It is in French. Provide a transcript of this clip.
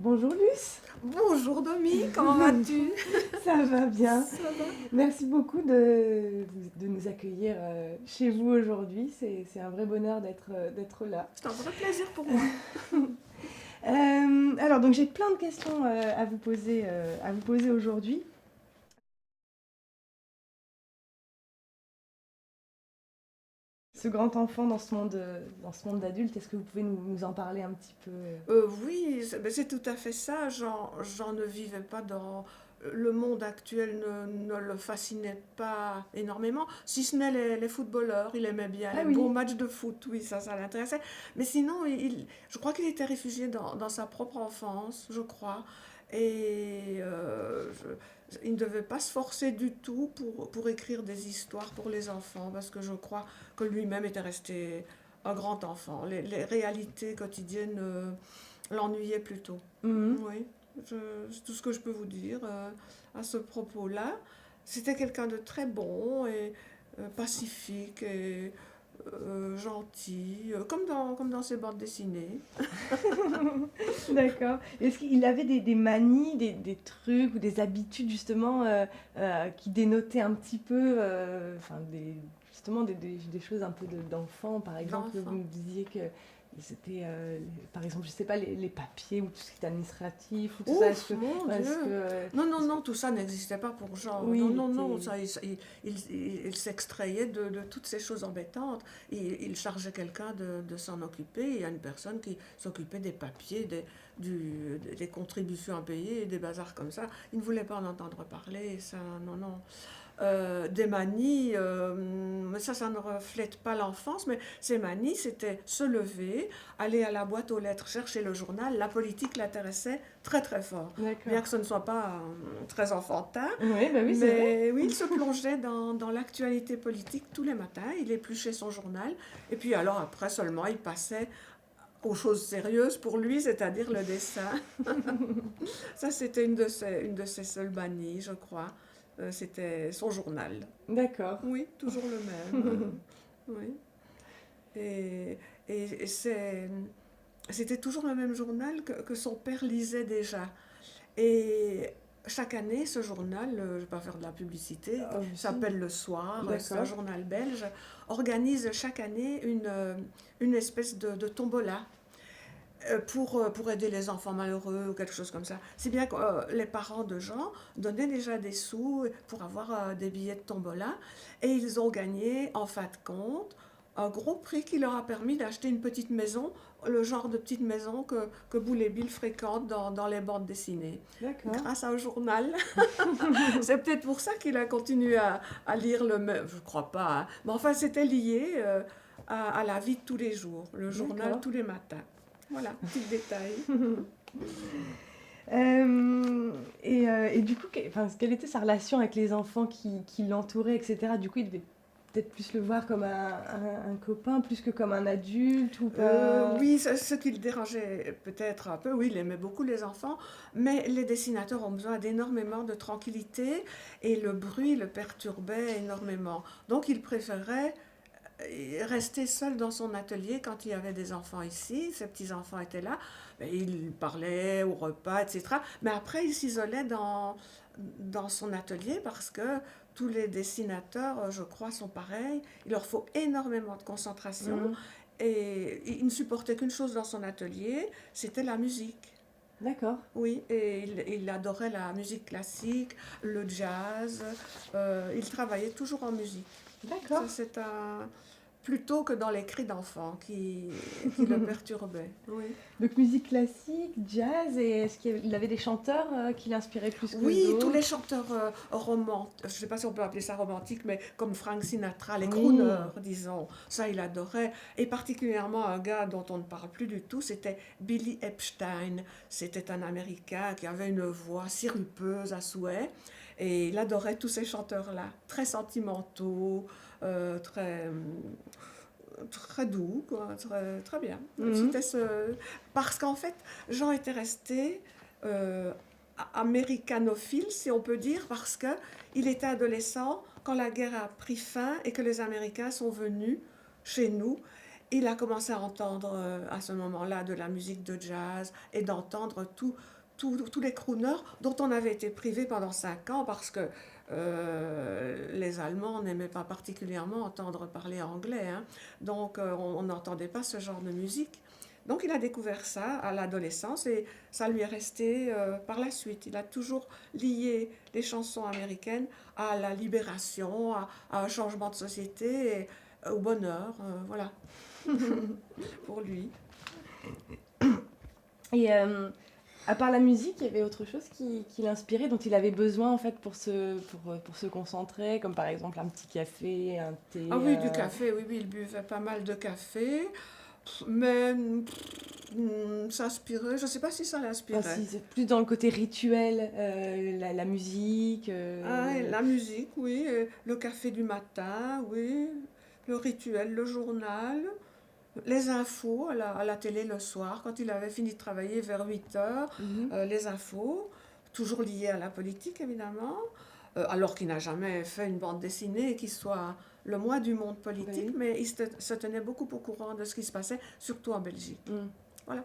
Bonjour Luce, Bonjour Domi, comment vas-tu? ça va bien. Ça va? Merci beaucoup de nous accueillir chez vous aujourd'hui. C'est un vrai bonheur d'être là. C'est un vrai plaisir pour moi. Alors, donc j'ai plein de questions à vous poser aujourd'hui. Ce grand enfant dans ce monde d'adulte, est-ce que vous pouvez nous en parler un petit peu? Oui, c'est tout à fait ça. J'en ne vivais pas dans... Le monde actuel ne le fascinait pas énormément, si ce n'est les footballeurs. Il aimait bien Ah les beaux oui, matchs de foot, oui, ça l'intéressait. Mais sinon, je crois qu'il était réfugié dans sa propre enfance, je crois. Et il ne devait pas se forcer du tout pour écrire des histoires pour les enfants, parce que je crois que lui-même était resté un grand enfant. Les réalités quotidiennes l'ennuyaient plutôt. mhm, Oui, c'est tout ce que je peux vous dire à ce propos-là. C'était quelqu'un de très bon et pacifique et gentil, comme dans ses bandes dessinées. d'accord. Est-ce qu'il avait des manies, des trucs ou des habitudes justement qui dénotaient un petit peu, enfin justement des choses un peu d'enfant, par exemple, vous D'enfant. me disiez que c'était, par exemple, je sais pas, les papiers ou tout ce qui est administratif ou tout ça. Ouf, mon Est-ce que, Dieu! Non, non, non, tout ça n'existait pas pour Jean. oui, Non, il non, non, était, ça, il s'extrayait de toutes ces choses embêtantes. Il chargeait quelqu'un de s'en occuper. Il y a une personne qui s'occupait des papiers, des contributions à payer, des bazars comme ça. Il ne voulait pas en entendre parler, ça, non, non. Des manies, mais ça ne reflète pas l'enfance, mais ces manies, c'était se lever, aller à la boîte aux lettres, chercher le journal. La politique l'intéressait très très fort, bien d'accord. que ce ne soit pas très enfantin, Oui, bah oui, c'est vrai. mais oui, il se plongeait dans l'actualité politique tous les matins, il épluchait son journal, et puis alors après seulement, il passait aux choses sérieuses pour lui, c'est-à-dire le dessin. Ça, c'était une de ses seules manies, je crois. C'était son journal. D'accord. Oui, toujours le même. Oui. Et, c'était toujours le même journal que son père lisait déjà. Et chaque année, ce journal, je ne vais pas faire de la publicité, Ah, si, s'appelle Le Soir, c'est un d'accord. journal belge, organise chaque année une espèce de tombola pour aider les enfants malheureux ou quelque chose comme ça. Si bien que les parents de Jean donnaient déjà des sous pour avoir des billets de tombola et ils ont gagné en fin de compte un gros prix qui leur a permis d'acheter une petite maison, le genre de petite maison que Boule et Bill fréquentent dans les bandes dessinées, D'accord. grâce à un journal. C'est peut-être pour ça qu'il a continué à lire le même, je crois pas, hein. Mais enfin c'était lié à la vie de tous les jours, le journal D'accord. tous les matins. Voilà, petit détail. Et du coup, enfin, quelle était sa relation avec les enfants qui l'entouraient, etc. Du coup, il devait peut-être plus le voir comme un copain, plus que comme un adulte, ou pas. Oui, ce qui le dérangeait peut-être un peu, oui, il aimait beaucoup les enfants, mais les dessinateurs ont besoin d'énormément de tranquillité et le bruit le perturbait énormément. Donc il préférait rester seul dans son atelier quand il y avait des enfants ici, ses petits-enfants étaient là, ben, il parlait au repas, etc. Mais après, il s'isolait dans son atelier parce que tous les dessinateurs, je crois, sont pareils. Il leur faut énormément de concentration Mhm. et il ne supportait qu'une chose dans son atelier, c'était la musique. D'accord, Oui, et il adorait la musique classique, le jazz. Il travaillait toujours en musique. Ça, d'accord. c'est un... plutôt que dans les cris d'enfants qui le perturbaient. Oui. Donc musique classique, jazz, et est-ce qu'il avait des chanteurs qui l'inspiraient plus que Oui, tous les d'autres? chanteurs romantiques, je ne sais pas si on peut appeler ça romantique, mais comme Frank Sinatra, les Oui, crooners, disons, ça il adorait. Et particulièrement un gars dont on ne parle plus du tout, c'était Billy Epstein. C'était un Américain qui avait une voix sirupeuse à souhait. Et il adorait tous ces chanteurs-là, très sentimentaux, très, très doux, quoi, très, très bien. mhm, C'était ce... Parce qu'en fait, Jean était resté euh, américanophile, si on peut dire, parce que il était adolescent quand la guerre a pris fin et que les Américains sont venus chez nous. il a commencé à entendre à ce moment-là de la musique de jazz et d'entendre tous les crooners dont on avait été privé pendant 5 ans parce que les Allemands n'aimaient pas particulièrement entendre parler anglais, hein. Donc on n'entendait pas ce genre de musique. Donc il a découvert ça à l'adolescence et ça lui est resté par la suite. Il a toujours lié les chansons américaines à la libération, à un changement de société, et au bonheur, voilà, pour lui. Et à part la musique, il y avait autre chose qui l'inspirait, dont il avait besoin en fait pour se concentrer, comme par exemple un petit café, un thé. Ah oui, du café, oui, oui, il buvait pas mal de café, mais s'inspirait, je ne sais pas si ça Enfin, l'inspirait. si c'est plus dans le côté rituel, la musique. Ah, et la musique, oui, et le café du matin, oui, le rituel, le journal, les infos à la télé le soir, quand il avait fini de travailler vers 8 heures, Mhm. les infos, toujours liées à la politique évidemment, alors qu'il n'a jamais fait une bande dessinée qui soit le moins du monde Bah politique, oui. mais il se tenait beaucoup au courant de ce qui se passait, surtout en Belgique. Mm. Voilà.